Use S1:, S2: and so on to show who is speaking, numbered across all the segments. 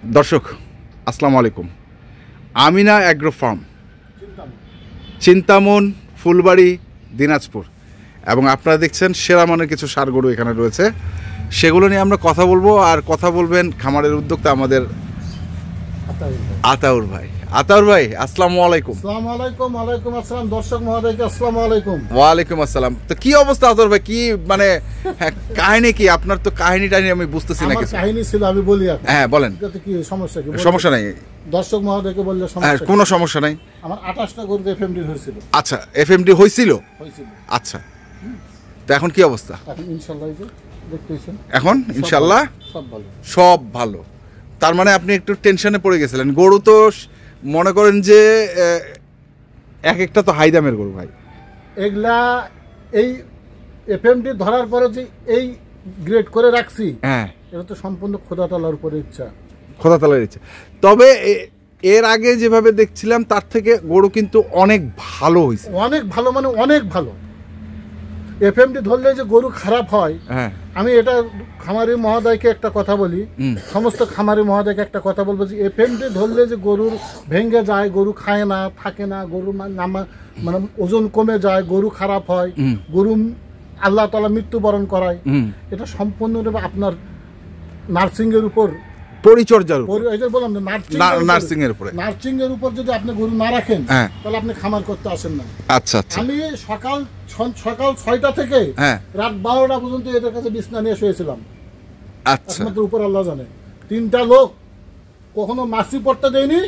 S1: দর্শক আসসালামু আলাইকুম। আমিনা অ্যাগ্রো ফার্ম, চিন্তামন, ফুলবাড়ি, দিনাজপুর, এবং আপনারা দেখছেন সেরা মানের কিছু ষাঁড় গরু এখানে রয়েছে। সেগুলো নিয়ে আমরা কথা বলবো, আর কথা বলবেন খামারের উদ্যোক্তা আমাদের আতাউর ভাই। আতাউর ভাই আসসালামু আলাইকুম।
S2: আসসালামু আলাইকুম। ওয়ালাইকুম আসসালাম। দর্শক মহোদয়কে আসসালামু আলাইকুম।
S1: ওয়ালাইকুম আসসালাম। তো কি অবস্থা আতাউর ভাই? কি মানে কাহিনী কি আপনার? তো কাহিনীটা নিয়ে আমি বুঝতেছি না কিছু।
S2: কাহিনী ছিল, আমি বলি এখন।
S1: হ্যাঁ বলেন।
S2: এটাতে কি সমস্যা? কি
S1: সমস্যা নাই,
S2: দর্শক মহোদয়কে বললে সমস্যা?
S1: কোনো সমস্যা নাই।
S2: আমার 28টা গরু এফএমডি হয়েছিল।
S1: আচ্ছা, এফএমডি হয়েছিল। আচ্ছা, তো এখন কি অবস্থা?
S2: এখন ইনশাআল্লাহ এই যে দেখতেছেন,
S1: এখন ইনশাআল্লাহ
S2: সব ভালো,
S1: সব ভালো। তার মানে আপনি একটু টেনশনে পড়ে গেছিলেন। গরু তো মনে করেন যে এক একটা তো হাই দামের গরু ভাই।
S2: এগুলা এই এফএমডি ধরার পরে যে এই গ্রেড করে রাখছি,
S1: হ্যাঁ,
S2: এটা তো সম্পূর্ণ খোদা তাআলার উপরে ইচ্ছা,
S1: খোদা তাআলার ইচ্ছা। তবে এর আগে যেভাবে দেখছিলাম তার থেকে গরু কিন্তু অনেক ভালো হয়েছে।
S2: অনেক ভালো, মানে অনেক ভালো। এফএমডি ধরলে যে গরু খারাপ হয়,
S1: হ্যাঁ, আমি
S2: এটা খামারি মহোদয়কে একটা কথা বলি, সমস্ত খামারি মহোদয়কে একটা কথা বলবো যে এফএমডি ধরলে যে গরুর ভেঙে যায়, গরু খায় না, থাকে না, গরু মানে ওজন কমে যায়, গরু খারাপ হয়, গরু আল্লাহ তাআলা মৃত্যুবরণ করায়, এটা সম্পূর্ণরূপে আপনার নার্সিং এর উপর,
S1: পরিচর্যার উপর,
S2: বললাম
S1: নার্সিং এর উপরে,
S2: নার্সিং এর উপর যদি আপনি গরু না রাখেন তাহলে আপনি খামার করতে আসেন না।
S1: আচ্ছা আচ্ছা।
S2: আমি সকাল 6টা থেকে রাত 12টা পর্যন্ত এদের কাছে বিছনা নিয়ে শুয়েছিলাম।
S1: আচ্ছা,
S2: একমাত্র উপর আল্লাহ জানে। 3টা লোক কখনো মাছি পড়তে দেয়নি,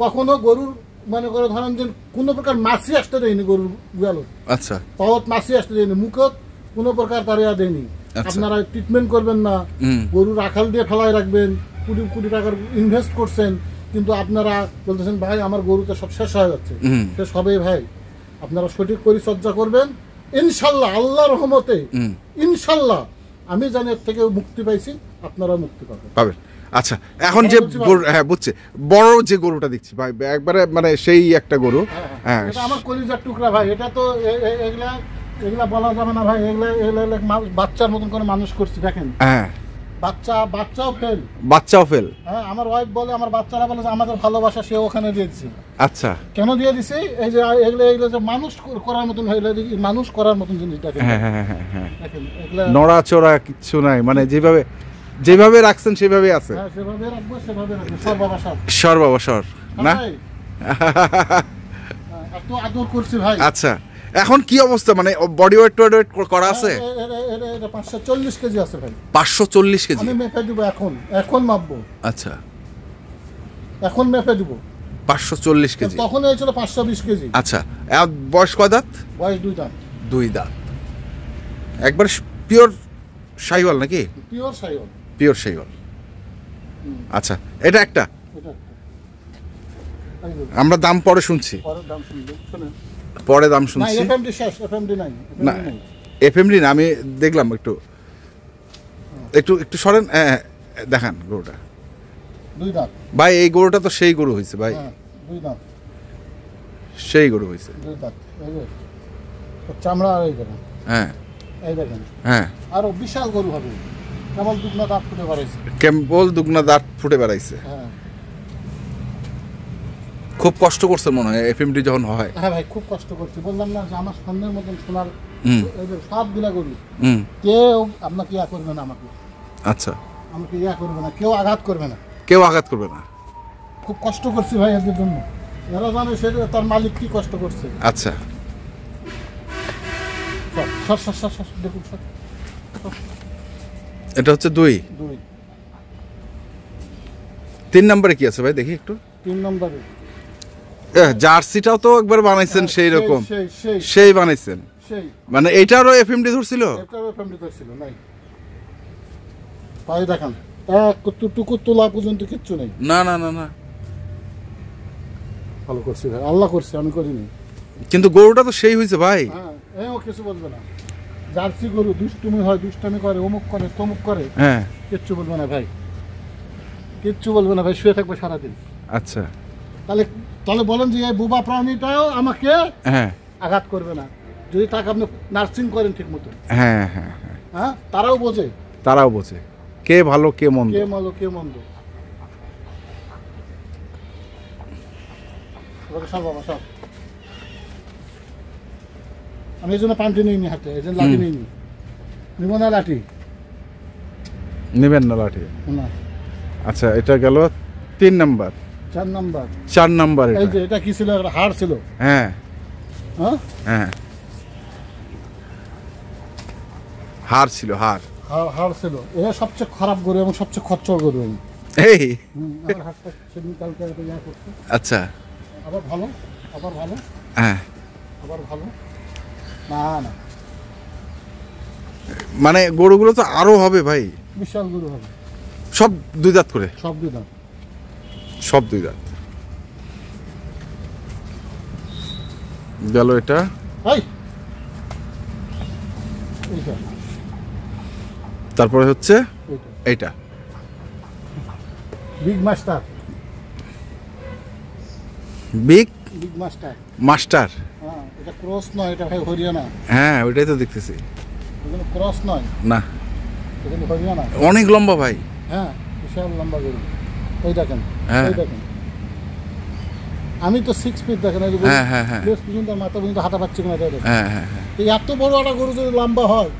S2: কখনো গরুর মনে করে ধরেন যে কোনো প্রকার মাছি আসতে দেয়নি গরুর গেল। আচ্ছা, পাওয়াত মাছি আসতে দেয়নি, মুখত কোনো প্রকার তারিয়া দেয়নি। আপনারা ট্রিটমেন্ট করবেন না, গরু রাখাল দিয়ে ফেলায় রাখবেন, কোটি টাকার ইনভেস্ট করছেন, কিন্তু আপনারা বলতেছেন ভাই আমার গরুতে সব শেষ হয়ে যাচ্ছে। শেষ হবে ভাই, আপনারা সঠিক পরিচর্যা করবেন, ইনশাল্লাহ আল্লাহর রহমতে, ইনশাল্লাহ আমি জানি এর থেকে মুক্তি পাইছি, আপনারা মুক্তি পাবেন।
S1: আচ্ছা, এখন যে হ্যাঁ বুঝছে, বড় যে গরুটা দেখছি ভাই একবারে মানে সেই একটা গরু,
S2: হ্যাঁ এটা আমার কলিজার টুকরা ভাই। এটা তো এগুলা বলা যাবে না ভাই, এগুলা বাচ্চার মতন করে মানুষ করছি। দেখেন, হ্যাঁ বাচ্চাও ফেল। হ্যাঁ, আমার ওয়াইফ বলে, আমার বাচ্চারা বলে যে আমাদের ভালোবাসা সে ওখানে দিয়ে দিচ্ছে। আচ্ছা, কেন দিয়ে দিছে? এই যে এগুলো যে মানুষ করার মতন, মানুষ করার মতন জিনিস। দেখেন,
S1: নড়াচড়া কিচ্ছু নাই, মানে যেভাবে রাখছেন সেভাবে আছে।
S2: সেভাবে রাখবো, সেভাবে রাখবো। সর বাবা সর
S1: না,
S2: এত আদর করছি ভাই।
S1: আচ্ছা, এখন কি অবস্থা? মানে বডি ওয়েট করা আছে?
S2: 540 কেজি আছে ভাই।
S1: 540 কেজি
S2: আমি মেপে দিব, এখন মাপবো।
S1: আচ্ছা,
S2: এখন মেপে দিব
S1: 540 কেজি।
S2: তখন হয়েছিল 520 কেজি।
S1: আচ্ছা, বয়স কয় দাঁত?
S2: বয়স 2 দাঁত।
S1: 2 দাঁত। একবার পিওর শাহিওয়াল নাকি? পিওর শাহিওয়াল। আচ্ছা, এটা একটা, আমরা দাম পরে শুনছি, পরে দাম শুনছি। না, এফএমডি না, আমি দেখলাম একটু সরেন, দেখান গরুটা।
S2: 2 দাঁত
S1: ভাই, এই গরুটা তো সেই গরু হয়েছে ভাই।
S2: 2 দাঁত,
S1: সেই গরু হয়েছে।
S2: 2 দাঁত। চামড়া আর এই দেখেন, হ্যাঁ এই দেখেন, হ্যাঁ আরো বিশাল গরু হবে। কেবল দুগনা দাঁত ফুটে বেড়াইছে। হ্যাঁ,
S1: খুব কষ্ট করছে মনে হয় এফএমডি যখন হয়।
S2: হ্যাঁ ভাই, খুব কষ্ট করছি। বললাম না যে আমার সামনের মতন সোনার সবগুলা গরু, কেউ আপনাকে ইয়া করবে না, আমাকে। আচ্ছা, আমাকে ইয়া করবে না, কেউ আঘাত করবে না। খুব কষ্ট করছি ভাই এদের জন্য। এরা জানে সে তার মালিক কি কষ্ট করছে।
S1: আচ্ছা,
S2: দেখুন,
S1: এটা হচ্ছে 2। 3 নম্বরে কি আছে ভাই? দেখি একটু।
S2: 3 নম্বরে
S1: জার্সিটাও তো একবার বানাইছেন, সেই রকম সেই বানাইছেন। মানে এইটারও এফএমডি ধরছিল?
S2: নাই পাই, দেখান টুকু তোলা পর্যন্ত কিচ্ছু নেই।
S1: না,
S2: ভালো করছি ভাই, আল্লাহ করছে, আমি করিনি।
S1: কিন্তু গরুটা তো সেই হয়েছে ভাই।
S2: হ্যাঁ, ও কিছু বলবে না। জার্সি গরু দুষ্টুমি হয়, দুষ্টামি করে, অমুক করে, তমুক করে,
S1: হ্যাঁ,
S2: কিচ্ছু বলবে না ভাই, কিচ্ছু বলবে না ভাই, শুয়ে থাকবে সারাদিন।
S1: আচ্ছা,
S2: তাহলে বলেন যে এই বুবা প্রাণীটাও আমাকে আঘাত করবে না যদি তাকে আপনি নার্সিং করেন ঠিক মতো। তারাও বোঝে
S1: কে ভালো কে মন্দ।
S2: সব বাবা সব আমি এই জন্য পান্টি নিইনি হাতে, এই জন্য লাঠি নিইনি। নিব না লাঠি?
S1: নেবেন না লাঠি?
S2: না।
S1: আচ্ছা, এটা গেল 3 নাম্বার।
S2: 4 নাম্বার।
S1: 4 নাম্বার।
S2: এই যে এটা কি ছিল? একটা হাড় ছিল।
S1: হ্যাঁ
S2: হ্যাঁ
S1: হ্যাঁ, হাড় ছিল, হাড়
S2: হাড় ছিল। এটা সবচেয়ে খারাপ গরু এবং সবচেয়ে খচ্চর গরু।
S1: এই
S2: আমার হাতটা সেদিন কালকে একটা ইয়া করছে।
S1: আচ্ছা,
S2: আবার ভালো, আবার ভালো,
S1: হ্যাঁ,
S2: আবার ভালো। না না,
S1: মানে গরুগুলো তো আরো হবে ভাই,
S2: বিশাল গরু হবে।
S1: সব 2 দাঁত করে?
S2: সব 2 দাঁত।
S1: সব 2 দাঁত। গেল এটা।
S2: এইটা।
S1: তারপরে হচ্ছে এইটা
S2: big master.
S1: Big
S2: master.
S1: Master.
S2: হ্যাঁ, এটা ক্রস নয়, এটা ভাই হরিয়ানা।
S1: হ্যাঁ, ওইটাই তো দেখতেছি।
S2: এগুলো ক্রস নয়
S1: না,
S2: এগুলো হরিয়ানা।
S1: অনেক লম্বা ভাই।
S2: হ্যাঁ, বিশাল লম্বা গরু। এই দেখেন,
S1: হ্যাঁ।
S2: এই দেখেন। আমি তো 6 ফিট দেখেন, এই
S1: হ্যাঁ হ্যাঁ হ্যাঁ
S2: প্লেস পর্যন্ত মাথা পর্যন্ত হাঁটা পাচ্ছি কিনা এটা দেখেন।
S1: হ্যাঁ হ্যাঁ হ্যাঁ।
S2: এই এত বড় একটা গরু যদি লম্বা হয়,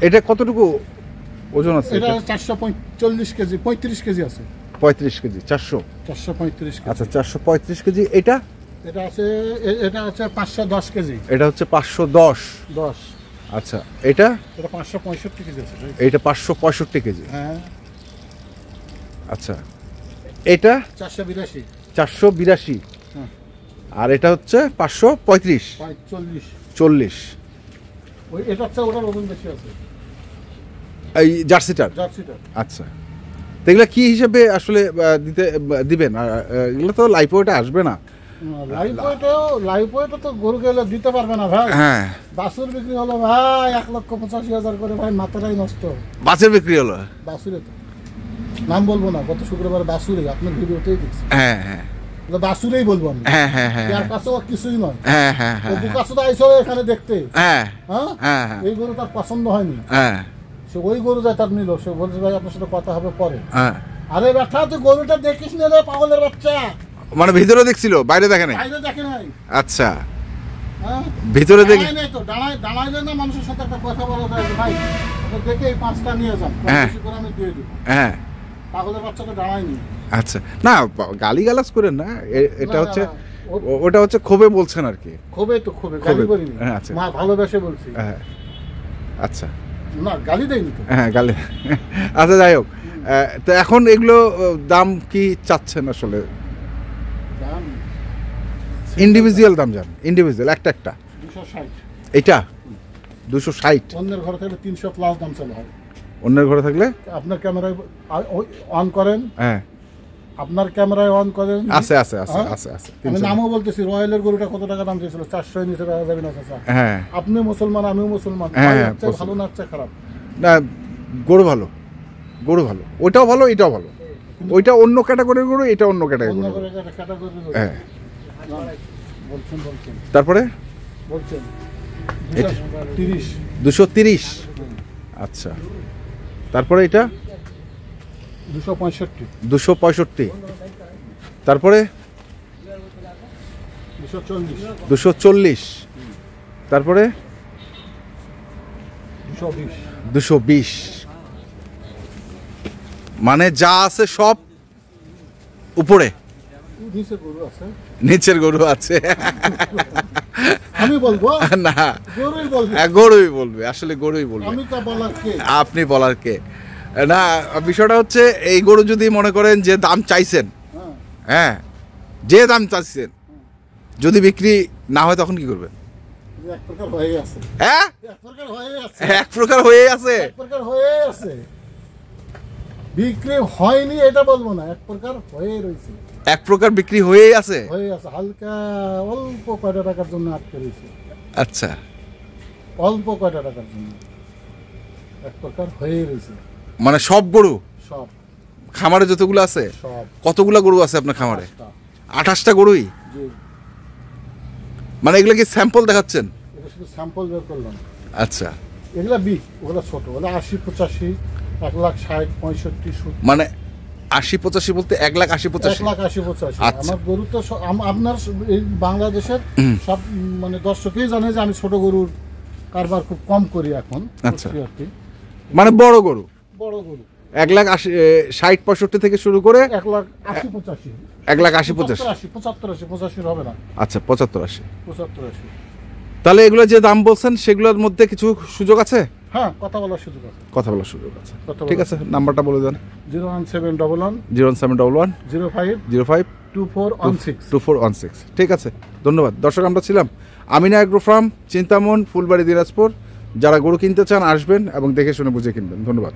S1: এটা কতটুকু ওজন আছে?
S2: এটা 445 কেজি, 35 কেজি আছে।
S1: 35 কেজি।
S2: 435 কেজি।
S1: আচ্ছা, 435 কেজি। এটা
S2: এটা আছে, এটা আছে 510 কেজি।
S1: এটা হচ্ছে 510। আচ্ছা, এটা
S2: 565 কেজি আছে।
S1: এটা 565 কেজি।
S2: হ্যাঁ।
S1: আচ্ছা, এটা
S2: 482।
S1: 482।
S2: হ্যাঁ।
S1: আর এটা হচ্ছে 535। 40।
S2: ওই এটা হচ্ছে ওটার ওজন বেশি আছে,
S1: এই জার্সিটার। আচ্ছা, তো এগুলো কি হিসেবে আসলে দিবেন? এগুলো তো লাইফ ওয়েটে আসবে না।
S2: লাইফ ওয়েটে তো গরু গেলে দিতে পারবে না ভাই।
S1: হ্যাঁ,
S2: বাছুর বিক্রি হলো ভাই 1,85,000 করে, ভাই মাথাটাই নষ্ট।
S1: বাছুর বিক্রি হলো?
S2: বাছুরে তো নাম বলবো না, গত শুক্রবার বাছুরে আপনার ভিডিওতেই দেখছি।
S1: হ্যাঁ হ্যাঁ,
S2: বাছুরেই বলবো আমি।
S1: হ্যাঁ হ্যাঁ হ্যাঁ,
S2: তার কাছেও কিছুই নয়।
S1: হ্যাঁ হ্যাঁ হ্যাঁ,
S2: কাছে তো আইসো এখানে দেখতে।
S1: হ্যাঁ
S2: হ্যাঁ
S1: হ্যাঁ হ্যাঁ,
S2: এই গরু তার পছন্দ হয়নি।
S1: হ্যাঁ,
S2: সে ওই গরু যায় তার নিল, সে বলছে ভাই আপনার সাথে কথা হবে পরে।
S1: হ্যাঁ।
S2: আরে ব্যাটা, তুই গরুটা দেখিস না রে পাগলের বাচ্চা।
S1: মানে ভিতরে দেখছিল, বাইরে দেখে নাই?
S2: বাইরে দেখে নাই।
S1: আচ্ছা,
S2: হ্যাঁ,
S1: ভিতরে দেখে
S2: নাই তো। দাঁড়াইলে না মানুষের সাথে একটা কথা বলা যায়, ভাই দেখে এই 5টা নিয়ে যান, বেশি করে আমি দিয়ে দিব।
S1: হ্যাঁ,
S2: পাগলের বাচ্চাটা দাঁড়ায়নি।
S1: আচ্ছা, না গালিগালাজ করেন না, এটা
S2: না,
S1: হচ্ছে
S2: না,
S1: ওটা হচ্ছে ক্ষোভে বলছেন আর কি।
S2: ক্ষোভে তো ক্ষোভে, গালি করিনি।
S1: আচ্ছা,
S2: মা ভালোবেসে বলছি।
S1: হ্যাঁ, আচ্ছা,
S2: না গালি দেয়নি তো।
S1: হ্যাঁ, গালি। আচ্ছা, যাই হোক, তো এখন এগুলো দাম কি চাচ্ছেন আসলে?
S2: দাম
S1: ইন্ডিভিজুয়াল দাম জান, ইন্ডিভিজুয়াল একটা একটা।
S2: 260।
S1: এটা 260।
S2: অন্যের ঘরে থাকলে 300 প্লাস দাম চালু হয়।
S1: অন্যের ঘরে থাকলে
S2: আপনার ক্যামেরায় অন করেন,
S1: হ্যাঁ,
S2: আপনার ক্যামেরায় অন করেন।
S1: আছে আছে আছে
S2: হ্যাঁ?
S1: আছে আছে।
S2: আমি নামও বলতেছি, রয়্যালের গরুটা কত টাকা দাম চেয়েছিল? 400 এর নিচে টাকা যাবে না চাচা।
S1: হ্যাঁ,
S2: আপনি মুসলমান, আমিও মুসলমান।
S1: হ্যাঁ,
S2: ভাই, হচ্ছে ভালো না হচ্ছে খারাপ?
S1: না, গরু ভালো, গরু ভালো, ওইটাও ভালো, এটাও ভালো। ওইটা অন্য ক্যাটাগরির গরু, এটা অন্য ক্যাটাগরির
S2: অন্য
S1: গরু।
S2: করে একটা ক্যাটাগরি গরু।
S1: হ্যাঁ,
S2: বলছেন
S1: তারপরে
S2: বলছেন
S1: এটা
S2: 30।
S1: 230। আচ্ছা, তারপরে এটা
S2: 265।
S1: 265। তারপরে
S2: 240।
S1: 240। তারপরে
S2: 220।
S1: 220। মানে যা আছে সব উপরে,
S2: নিচে গরু আছে,
S1: নিচের গরু আছে।
S2: আমি বলবো
S1: না,
S2: গরুই বলবো।
S1: গরুই বলবে, আসলে গরুই বলবে।
S2: আমি তা বলার কে?
S1: আপনি বলার কে? না, বিষয়টা হচ্ছে এই গরু যদি মনে করেন যে দাম চাইছেন,
S2: হ্যাঁ,
S1: হ্যাঁ, যে দাম চাইছেন, যদি বিক্রি না হয় তখন কি করবেন?
S2: এক প্রকার হয়ে আছে।
S1: হ্যাঁ,
S2: এক প্রকার হয়ে আছে।
S1: এক প্রকার হয়ে আছে।
S2: এক প্রকার হয়ে আছে। বিক্রি হয়নি এটা বলবো না, এক প্রকার হয়ে রয়েছে।
S1: এক প্রকার বিক্রি হয়েই আছে।
S2: হয়ে আছে, হালকা অল্প কয়টা টাকার জন্য আটকে রয়েছে।
S1: আচ্ছা,
S2: অল্প কয়টা টাকার জন্য এক প্রকার হয়ে রয়েছে।
S1: মানে সব গরু,
S2: সব
S1: খামারে যতগুলো আছে?
S2: সব।
S1: কতগুলা গরু আছে আপনার খামারে?
S2: 28টা।
S1: 28টা গরুই?
S2: জি।
S1: মানে এগুলো কি স্যাম্পল দেখাচ্ছেন?
S2: এটা শুধু স্যাম্পল বের করলাম।
S1: আচ্ছা,
S2: এগুলা বিগ, ওগুলা ছোট, ওগুলা 80-85, 1,60,000, 65, 70।
S1: মানে 80-85 বলতে 1,80,85?
S2: 1,80,000-85।
S1: আচ্ছা।
S2: আমার গরু তো আপনার এই বাংলাদেশের সব মানে দর্শকেই জানে যে আমি ছোট গরুর কারবার খুব কম করি এখন।
S1: আচ্ছা, মানে বড় গরু,
S2: বড় গরু
S1: 1,60-65 থেকে শুরু করে
S2: 1,80,000-85।
S1: 1,80,000-85।
S2: 75-80 হবে না।
S1: আচ্ছা, 75-80।
S2: 75-80।
S1: তাহলে এগুলো যে দাম বলছেন সেগুলোর মধ্যে কিছু সুযোগ আছে?
S2: হ্যাঁ, কথা বলার সুযোগ আছে।
S1: কথা বলার সুযোগ আছে,
S2: কথা
S1: ঠিক আছে। নাম্বারটা বলে দেন।
S2: 01711
S1: 01711
S2: 05
S1: 05
S2: 2416।
S1: 2416। ঠিক আছে, ধন্যবাদ। দর্শক, আমরা ছিলাম আমিনা এগ্রো ফার্ম, চিন্তামন, ফুলবাড়ি, দিনাজপুর। যারা গরু কিনতে চান আসবেন এবং দেখে শুনে বুঝে কিনবেন। ধন্যবাদ।